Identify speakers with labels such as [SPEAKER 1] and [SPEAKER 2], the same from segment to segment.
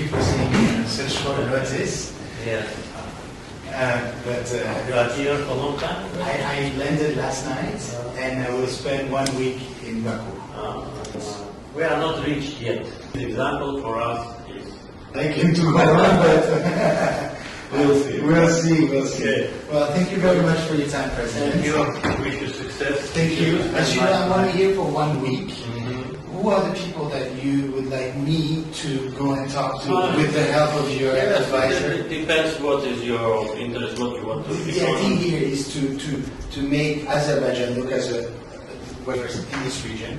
[SPEAKER 1] you for saying such short notice.
[SPEAKER 2] Yes.
[SPEAKER 1] But
[SPEAKER 2] You are here for a long time?
[SPEAKER 1] I landed last night and I will spend 1 week in Baku.
[SPEAKER 2] We are not reached yet. The example for us is...
[SPEAKER 1] I came to go on, but
[SPEAKER 2] We'll see.
[SPEAKER 1] We'll see.
[SPEAKER 2] Okay.
[SPEAKER 1] Well, thank you very much for your time, President.
[SPEAKER 2] Thank you. Wish you success.
[SPEAKER 1] Thank you. As you know, I'm only here for 1 week.
[SPEAKER 2] Mhm.
[SPEAKER 1] Who are the people that you would like me to go and talk to with the help of your advisor?
[SPEAKER 2] It depends what is your interest, what you want to
[SPEAKER 1] The
[SPEAKER 2] become.
[SPEAKER 1] idea here is to make Azerbaijan look as a whether in this region.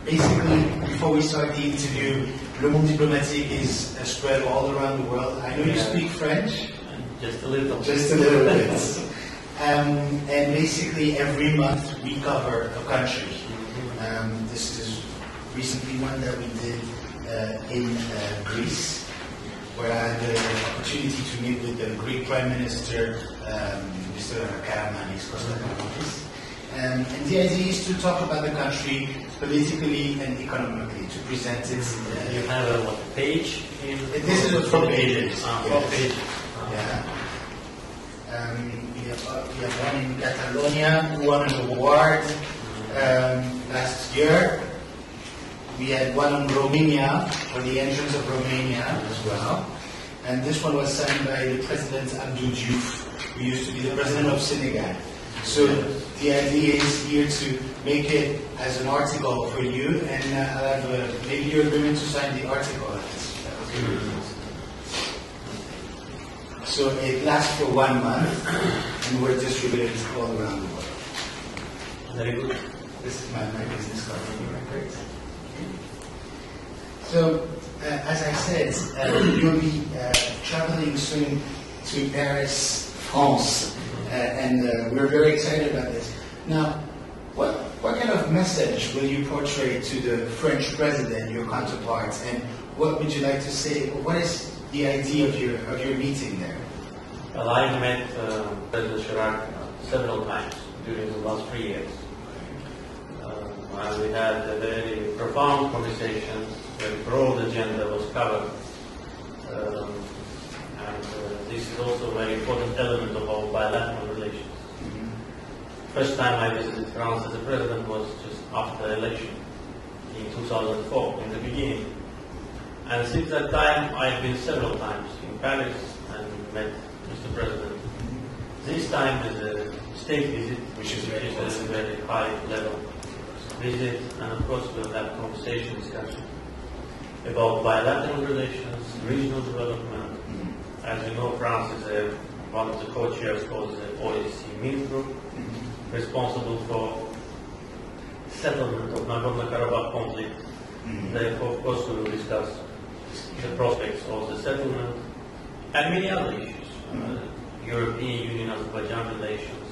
[SPEAKER 1] Basically, before we start the interview, Le Monde Diplomatique is spread all around the world. I know you speak French.
[SPEAKER 2] Just a little.
[SPEAKER 1] Just a little bit. And basically, every month we cover a country. This is recently one that we did in Greece, where I had the opportunity to meet with the Greek Prime Minister, Mr. Karamanlis Kostakamanis. And the idea is to talk about the country politically and economically, to present it.
[SPEAKER 2] You have a page?
[SPEAKER 1] This is 4 pages.
[SPEAKER 2] 4 pages.
[SPEAKER 1] Yeah. We have one in Catalonia, won an award last year. We had one on Romania, for the entrance of Romania as well. And this one was signed by the President Abdou Diouf, who used to be the President of Senegal. So the idea is here to make it as an article for you, and I'll have maybe your agreement to sign the article. So it lasts for 1 month, and we're distributed all around the world.
[SPEAKER 2] Very good.
[SPEAKER 1] This is my business card for you, right? So, as I said, you'll be traveling soon to Paris, France, and we're very excited about this. Now, what kind of message will you portray to the French president, your counterpart, and what would you like to say? What is the idea of your meeting there?
[SPEAKER 2] Well, I met President Chirac several times during the last 3 years. We had a very profound conversation, a broad agenda was covered. This is also a very important element of our bilateral relations. First time I visited France as a president was just after the election in 2004, in the beginning. And since that time, I've been several times in Paris and met Mr. President. This time is a state visit, which is a very high level visit, and of course we'll have conversation, discussion about bilateral relations, regional development. As you know, France is one of the co-chairs of the OSCE Minsk Group, responsible for settlement of Nagorno-Karabakh conflict. Therefore, of course, we will discuss the prospects of the settlement and many other issues. European Union-Azerbaijan relations,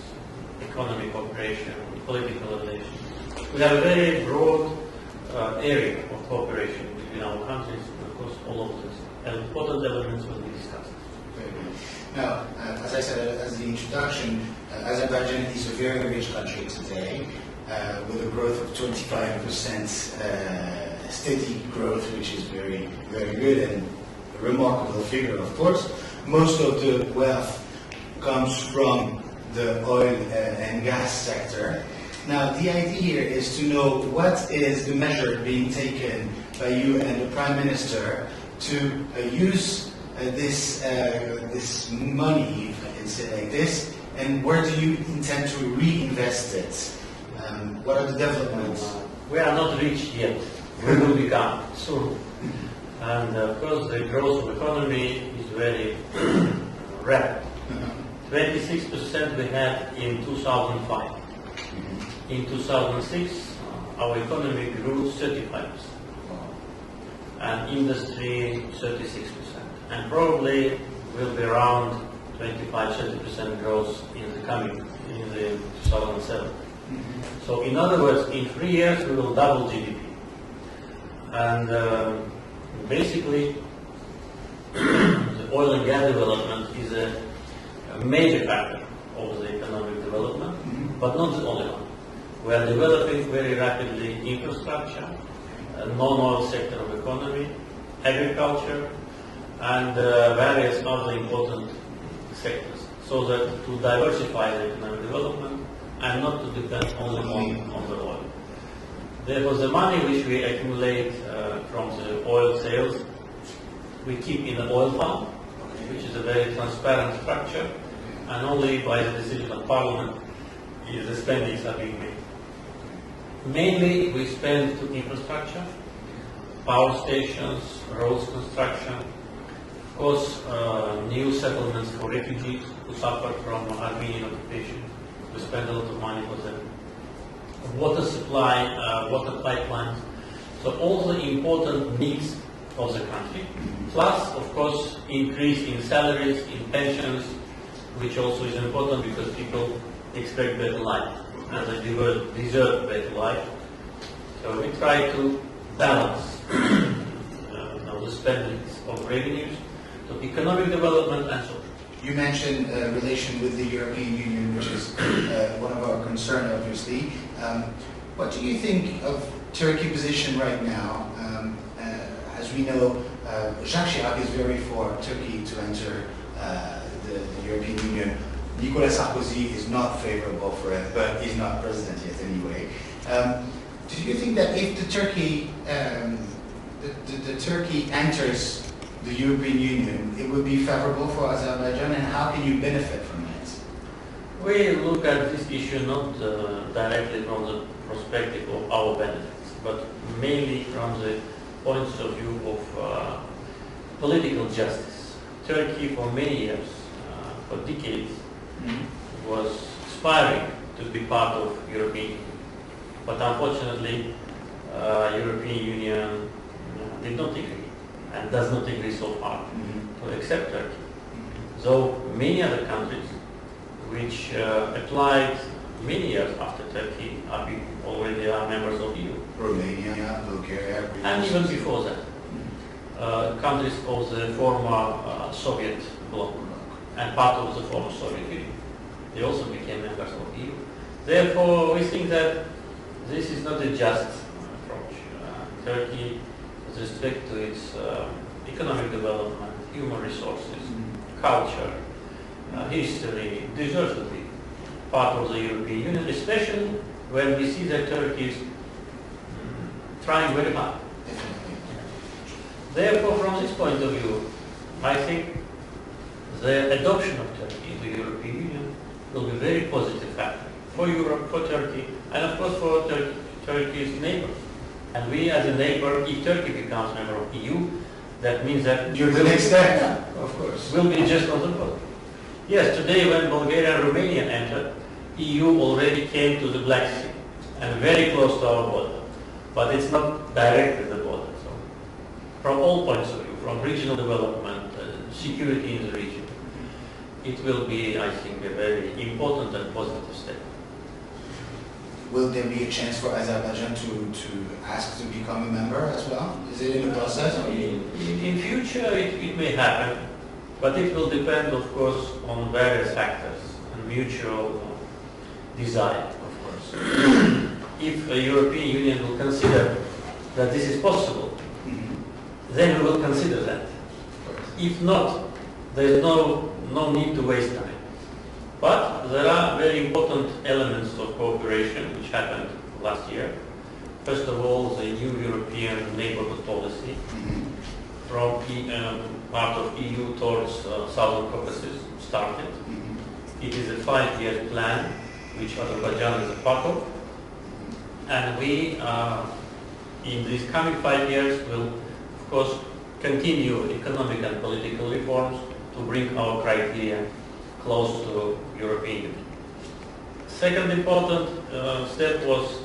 [SPEAKER 2] economic cooperation, political relations. We have a very broad area of cooperation between our countries, and of course all of these important elements will be discussed.
[SPEAKER 1] Now, as I said as the introduction, Azerbaijan is a very rich country today, with a growth of 25% steady growth, which is very, very good and a remarkable figure, of course. Most of the wealth comes from the oil and gas sector. Now, the idea here is to know what is the measure being taken by you and the Prime Minister to use this money, if I can say like this, and where do you intend to reinvest it? What are the developments?
[SPEAKER 2] We are not reached yet. We will become soon. And of course the growth of economy is very rapid. 26% we had in 2005. In 2006, our economy grew 35%, and industry 36%, and probably will be around 25-30% growth in the 2007. So, in other words, in 3 years we will double GDP, and basically the oil and gas development is a major factor of the economic development, but not the only one. We are developing very rapidly infrastructure, non-oil sector of economy, agriculture, and various other important sectors, so that to diversify the economic development and not to depend only on the oil. Therefore, the money which we accumulate from the oil sales, we keep in the oil fund, which is a very transparent structure, and only by the decision of Parliament is the spendings are being made. Mainly, we spend to infrastructure, power stations, roads construction, of course, new settlements for refugees who suffer from Armenian occupation. We spend a lot of money for them. Water supply, water pipelines, so all the important needs of the country, plus, of course, increase in salaries, in pensions, which also is important because people expect better life and they deserve better life. So we try to balance the spendings of revenues to economic development and social.
[SPEAKER 1] You mentioned relation with the European Union, which is one of our concerns, obviously. What do you think of Turkey's position right now? As we know, Jacques Chirac is very for Turkey to enter the European Union. Nicolas Sarkozy is not favorable for it, but he's not president yet anyway. Do you think that if the Turkey enters the European Union, it would be favorable for Azerbaijan, and how can you benefit from it?
[SPEAKER 2] We look at this issue not directly from the perspective of our benefits, but mainly from the points of view of political justice. Turkey, for many years, for decades, was aspiring to be part of European Union, but unfortunately, European Union did not agree and does not agree so far to accept Turkey. Though many other countries which applied many years after Turkey already are members of EU.
[SPEAKER 1] Romania, Bulgaria, Greece.
[SPEAKER 2] And even before that, countries of the former Soviet bloc and part of the former Soviet Union. They also became members of EU. Therefore, we think that this is not a just approach. Turkey, with respect to its economic development, human resources, culture, history, deserves to be part of the European Union, especially when we see that Turkey is trying very hard. Therefore, from this point of view, I think the adoption of Turkey in the European Union will be a very positive factor for Europe, for Turkey, and of course for Turkey's neighbors. And we as a neighbor, if Turkey becomes member of EU, that means that
[SPEAKER 1] you're the next step, of course.
[SPEAKER 2] Will be just on the border. Yes, today when Bulgaria and Romania entered, EU already came to the Black Sea and very close to our border. But it's not directly the border. So, from all points of view, from regional development, security in the region, it will be, I think, a very important and positive step.
[SPEAKER 1] Will there be a chance for Azerbaijan to ask to become a member as well? Is it in the process?
[SPEAKER 2] In future, it may happen, but it will depend, of course, on various factors and mutual desire, of course. If the European Union will consider that this is possible, then we will consider that. If not, there is no need to waste time. But there are very important elements of cooperation which happened last year. First of all, the new European neighborhood policy from part of EU towards Southern Caucasus started. It is a 5-year plan which Azerbaijan is a part of. And we, in these coming 5 years, will, of course, continue economic and political reforms to bring our criteria close to European Union. Second important step was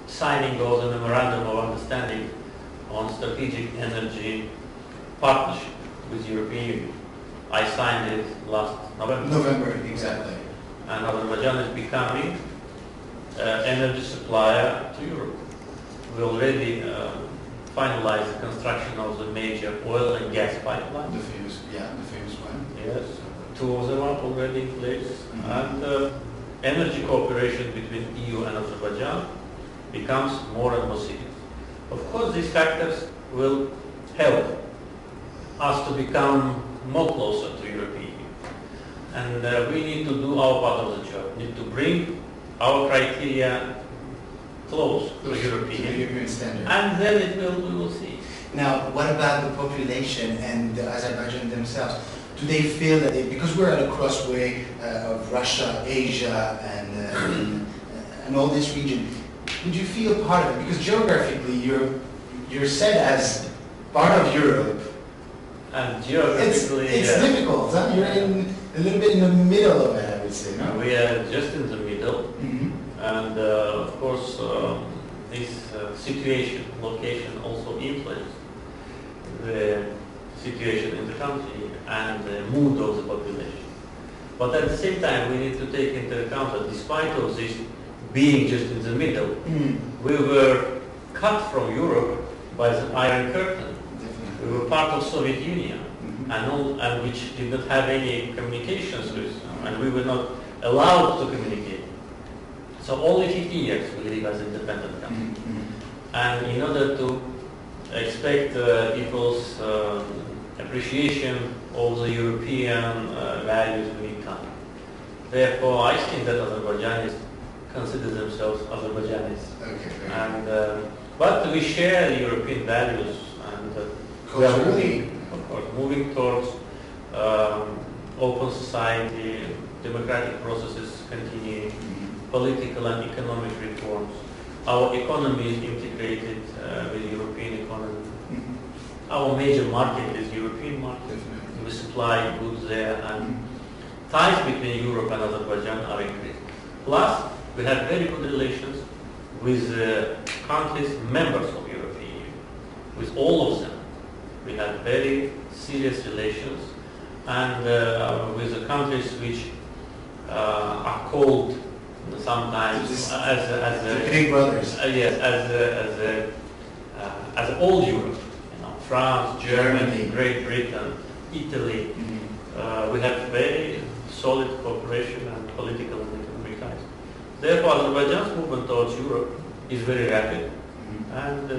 [SPEAKER 2] signing of the Memorandum of Understanding on Strategic Energy Partnership with European Union. I signed it last November.
[SPEAKER 1] November, exactly.
[SPEAKER 2] And Azerbaijan is becoming energy supplier to Europe. We already finalized the construction of the major oil and gas pipeline.
[SPEAKER 1] The famous one.
[SPEAKER 2] Yes, 2 of them are already in place. And energy cooperation between EU and Azerbaijan becomes more and more serious. Of course, these factors will help us to become more closer to European Union. And we need to do our part of the job. We need to bring our criteria close to
[SPEAKER 1] To the
[SPEAKER 2] European,
[SPEAKER 1] European standard.
[SPEAKER 2] and then we will see.
[SPEAKER 1] Now, what about the population and the Azerbaijan themselves? Do they feel that because we're at a crossway of Russia, Asia, and all this region, would you feel part of it? Because geographically, you're set as part of Europe.
[SPEAKER 2] And geographically,
[SPEAKER 1] It's difficult. Huh? You're a little bit in the middle of it, I would say. No?
[SPEAKER 2] we are just in the middle,
[SPEAKER 1] Mhm.
[SPEAKER 2] and of course, this situation, location also influences the situation in the country and the mood of the population. But at the same time, we need to take into account that despite of this being just in the middle,
[SPEAKER 1] Mm.
[SPEAKER 2] we were cut from Europe by the Iron Curtain.
[SPEAKER 1] Definitely.
[SPEAKER 2] We were part of Soviet Union,
[SPEAKER 1] Mhm.
[SPEAKER 2] and which did not have any communications with, and we were not allowed to communicate. So only 15 years we live as independent country.
[SPEAKER 1] Mhm.
[SPEAKER 2] And in order to expect people's appreciation of the European values, we need time. Therefore, I think that Azerbaijanis consider themselves Azerbaijanis.
[SPEAKER 1] Okay. Very
[SPEAKER 2] And, but we share the European values, and we are
[SPEAKER 1] Culturally.
[SPEAKER 2] moving, of course, moving towards open society, democratic processes continuing,
[SPEAKER 1] Mhm.
[SPEAKER 2] political and economic reforms. Our economy is integrated with European economy.
[SPEAKER 1] Mhm.
[SPEAKER 2] Our major market is European market.
[SPEAKER 1] Definitely.
[SPEAKER 2] We supply goods there, and ties between Europe and Azerbaijan are increasing. Plus, we have very good relations with countries members of European Union. With all of them, we have very serious relations, and with the countries which are called sometimes
[SPEAKER 1] The big brothers.
[SPEAKER 2] yes, as old Europe, France, Germany,
[SPEAKER 1] Germany.
[SPEAKER 2] Great Britain, Italy.
[SPEAKER 1] Mhm.
[SPEAKER 2] We have very solid cooperation and political and economic ties. Therefore, Azerbaijan's movement towards Europe is very rapid,
[SPEAKER 1] Mhm.
[SPEAKER 2] and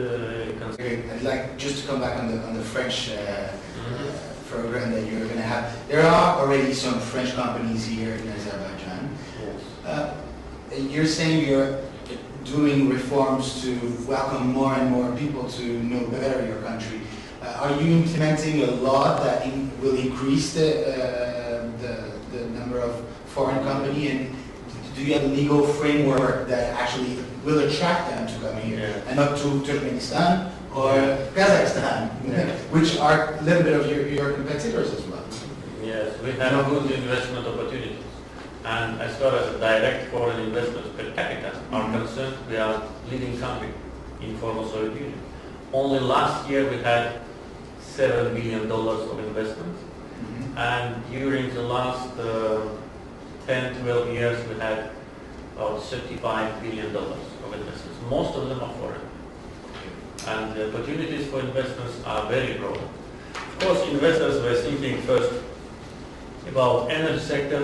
[SPEAKER 2] you can
[SPEAKER 1] Okay, I'd like just to come back on the French program that you're going to have. There are already some French companies here in Azerbaijan.
[SPEAKER 2] yes.
[SPEAKER 1] You're saying you're doing reforms to welcome more and more people to know better your country. Are you implementing a law that will increase the number of foreign companies, and do you have a legal framework that actually will attract them to come here,
[SPEAKER 2] Yeah.
[SPEAKER 1] and not to Turkmenistan or Kazakhstan,
[SPEAKER 2] Yeah.
[SPEAKER 1] which are a little bit of your competitors as well?
[SPEAKER 2] Yes, we have good investment opportunities. And as far as direct foreign investments per capita are concerned, we are leading country in former Soviet Union. Only last year we had $7 billion of investments,
[SPEAKER 1] Mhm.
[SPEAKER 2] and during the last 10, 12 years we had about $35 billion of investments. Most of them are foreign. And the opportunities for investments are very broad. Of course, investors were thinking first about energy sector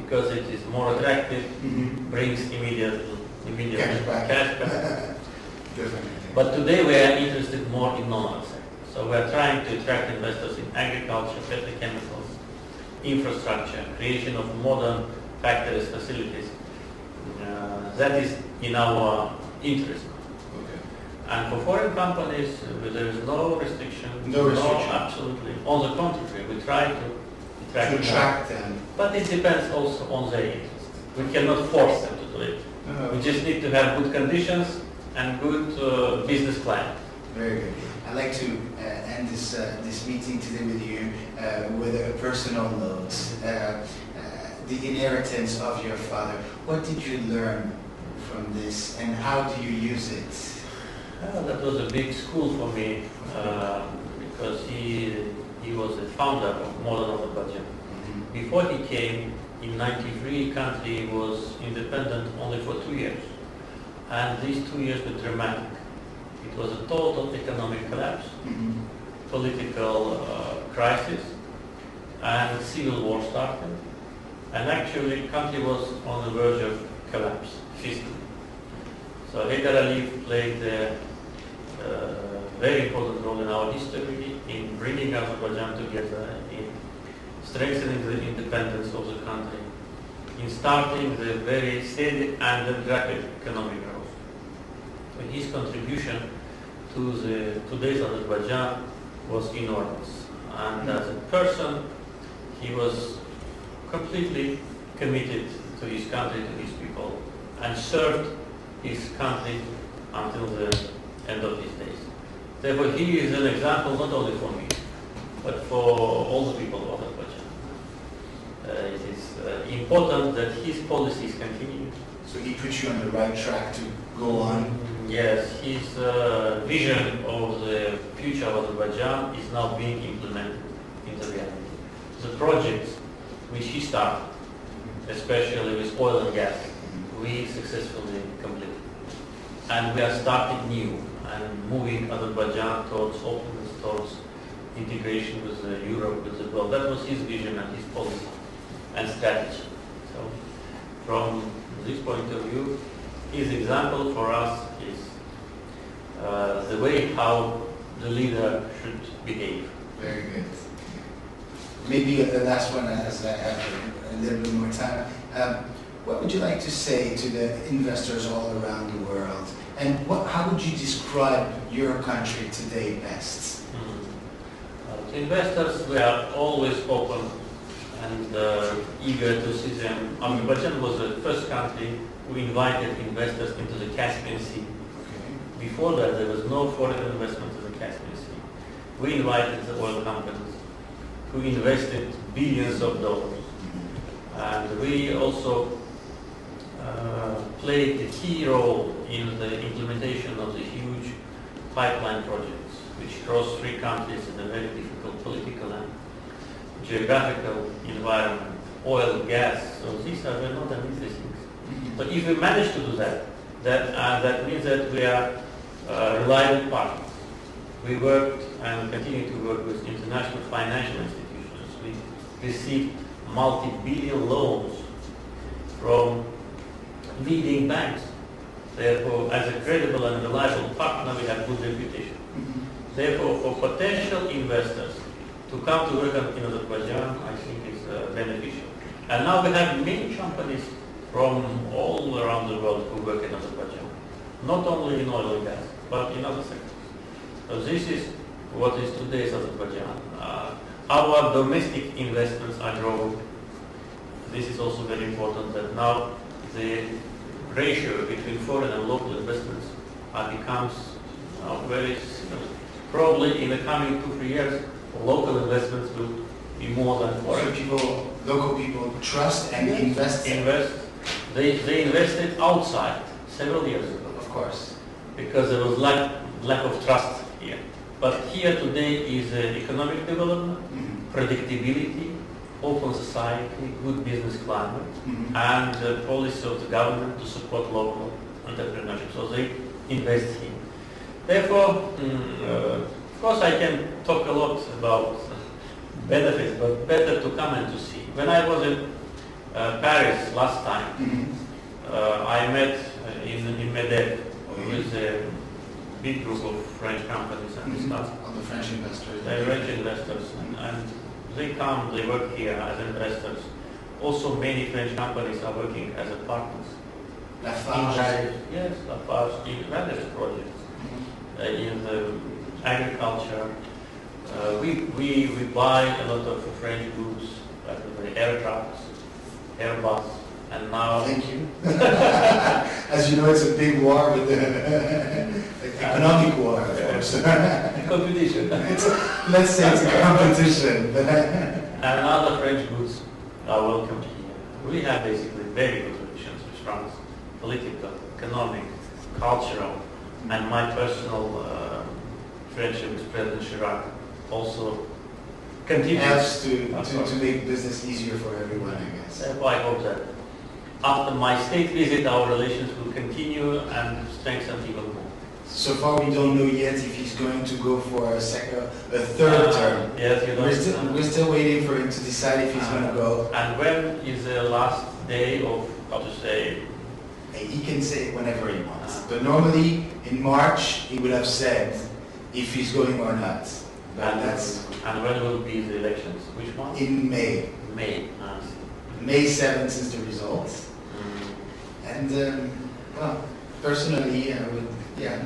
[SPEAKER 2] because it is more attractive,
[SPEAKER 1] Mhm.
[SPEAKER 2] brings immediate
[SPEAKER 1] Cashback.
[SPEAKER 2] cashback.
[SPEAKER 1] Definitely.
[SPEAKER 2] But today we are interested more in non-oil sector. So we are trying to attract investors in agriculture, petrochemicals, infrastructure, creation of modern factories, facilities. That is in our interest.
[SPEAKER 1] Okay.
[SPEAKER 2] And for foreign companies, there is no restriction.
[SPEAKER 1] No restriction.
[SPEAKER 2] Absolutely. On the contrary, we try to
[SPEAKER 1] To
[SPEAKER 2] attract them.
[SPEAKER 1] attract them.
[SPEAKER 2] But it depends also on their interest. We cannot force them to do it. We just need to have good conditions and good business climate.
[SPEAKER 1] Very good. I'd like to end this meeting today with you with a personal note. The inheritance of your father. What did you learn from this, and how do you use it?
[SPEAKER 2] That was a big school for me because he was the founder of modern Azerbaijan. Before he came, in '93, country was independent only for 2 years. And these 2 years were dramatic. It was a total economic collapse,
[SPEAKER 1] Mhm.
[SPEAKER 2] political crisis, and civil war started. And actually, country was on the verge of collapse, physically. So Haydar Aliyev played a very important role in our history, in bringing Azerbaijan together, in strengthening the independence of the country, in starting the very steady and rapid economic growth. So his contribution to today's Azerbaijan was enormous. And as a person, he was completely committed to his country, to his people, and served his country until the end of his days. Therefore, he is an example not only for me, but for all the people of Azerbaijan. It is important that his policies continue.
[SPEAKER 1] So he put you on the right track to go on?
[SPEAKER 2] Yes, his vision of the future of Azerbaijan is now being implemented into reality. The projects which he started, especially with oil and gas, we successfully completed. And we are starting new and moving Azerbaijan towards openness, towards integration with Europe, with the world. That was his vision and his policy and strategy. So from this point of view, his example for us is the way how the leader should behave.
[SPEAKER 1] Very good. Maybe the last one, as I have a little bit more time. What would you like to say to the investors all around the world? And how would you describe your country today best?
[SPEAKER 2] To investors, we are always open and eager to see them. Azerbaijan was the first country who invited investors into the Caspian Sea.
[SPEAKER 1] Okay.
[SPEAKER 2] Before that, there was no foreign investment in the Caspian Sea. We invited the oil companies who invested billions of dollars. And we also played a key role in the implementation of the huge pipeline projects, which cross three countries in a very difficult political and geographical environment, oil, gas. So these are not an easy things. But if we manage to do that, that means that we are reliable partners. We worked and continue to work with international financial institutions. We received multi-billion loans from leading banks. Therefore, as a credible and reliable partner, we have good reputation. Therefore, for potential investors to come to work in Azerbaijan, I think is beneficial. And now we have many companies from all around the world who work in Azerbaijan, not only in oil and gas, but in other sectors. So this is what is today's Azerbaijan. Our domestic investments are growing. This is also very important that now the ratio between foreign and local investments becomes very similar. Probably in the coming 2-3 years, local investments will be more than foreign.
[SPEAKER 1] So local people trust and invest.
[SPEAKER 2] They invested outside several years ago.
[SPEAKER 1] Of course.
[SPEAKER 2] Because there was lack of trust here. But here today is economic development, predictability, open society, good business climate, and the policy of the government to support local entrepreneurship. So they invest here. Therefore, of course I can talk a lot about benefits, but better to come and to see. When I was in Paris last time, I met in MEDEF with a big group of French companies and discussed.
[SPEAKER 1] On the French investors.
[SPEAKER 2] French investors, and they come, they work here as investors. Also, many French companies are working as partners.
[SPEAKER 1] Lafarge.
[SPEAKER 2] Yes, Lafarge in various projects. In the agriculture, we buy a lot of French goods, like the aircrafts, Airbus, and now.
[SPEAKER 1] Thank you. As you know, it's a big war with the economic war, of course.
[SPEAKER 2] Competition.
[SPEAKER 1] Let's say it's a competition.
[SPEAKER 2] And other French goods are welcome here. We have basically very good relations with France, political, economic, cultural, and my personal friendship with President Chirac also continues.
[SPEAKER 1] Helps to make business easier for everyone, I guess.
[SPEAKER 2] Therefore, I hope that after my state visit, our relations will continue and strengthen even more.
[SPEAKER 1] So far, we don't know yet if he's going to go for a third term.
[SPEAKER 2] Yes, you know.
[SPEAKER 1] We're still waiting for him to decide if he's going to go.
[SPEAKER 2] And when is the last day of, how to say?
[SPEAKER 1] He can say it whenever he wants. But normally, in March, he would have said if he's going or not. But that's
[SPEAKER 2] And when will be the elections? Which month?
[SPEAKER 1] in May.
[SPEAKER 2] May.
[SPEAKER 1] May 7th is the result. And, well, personally, I would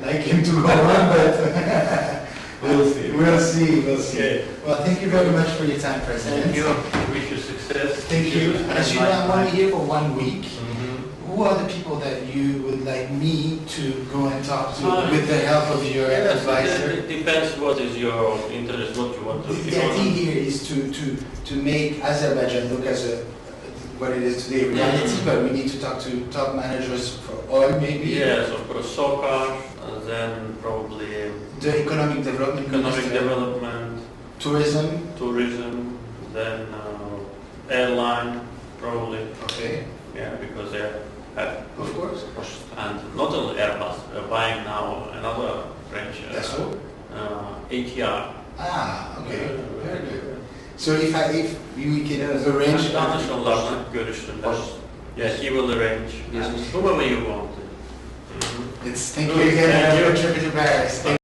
[SPEAKER 1] like him to go on, but
[SPEAKER 2] We'll see.
[SPEAKER 1] We'll see.
[SPEAKER 2] Okay.
[SPEAKER 1] Well, thank you very much for your time, President.
[SPEAKER 2] Thank you. Wish you success.
[SPEAKER 1] Thank you. As you know, I'm only here for 1 week.
[SPEAKER 2] Mhm.
[SPEAKER 1] Who are the people that you would like me to go and talk to
[SPEAKER 2] Ah,
[SPEAKER 1] with the help of your
[SPEAKER 2] Yes,
[SPEAKER 1] advisor?
[SPEAKER 2] it depends what is your interest, what you want to
[SPEAKER 1] The idea here is to make Azerbaijan look as what it is today, reality, but we need to talk to top managers for oil, maybe.
[SPEAKER 2] Yes, of course, soccer, then probably
[SPEAKER 1] The economic development,
[SPEAKER 2] economic
[SPEAKER 1] minister,
[SPEAKER 2] development,
[SPEAKER 1] tourism.
[SPEAKER 2] tourism, then airline, probably,
[SPEAKER 1] Okay,
[SPEAKER 2] yeah, because they have,
[SPEAKER 1] of course.
[SPEAKER 2] and not only Airbus, they're buying now another French
[SPEAKER 1] That's all.
[SPEAKER 2] ATR.
[SPEAKER 1] Ah, okay, very good. So if we can arrange.
[SPEAKER 2] Danışanlarla görüştüler. Yeah, he will arrange, and whoever you want.
[SPEAKER 1] Thank you again.
[SPEAKER 2] Thank you.
[SPEAKER 1] Have a trip to Paris.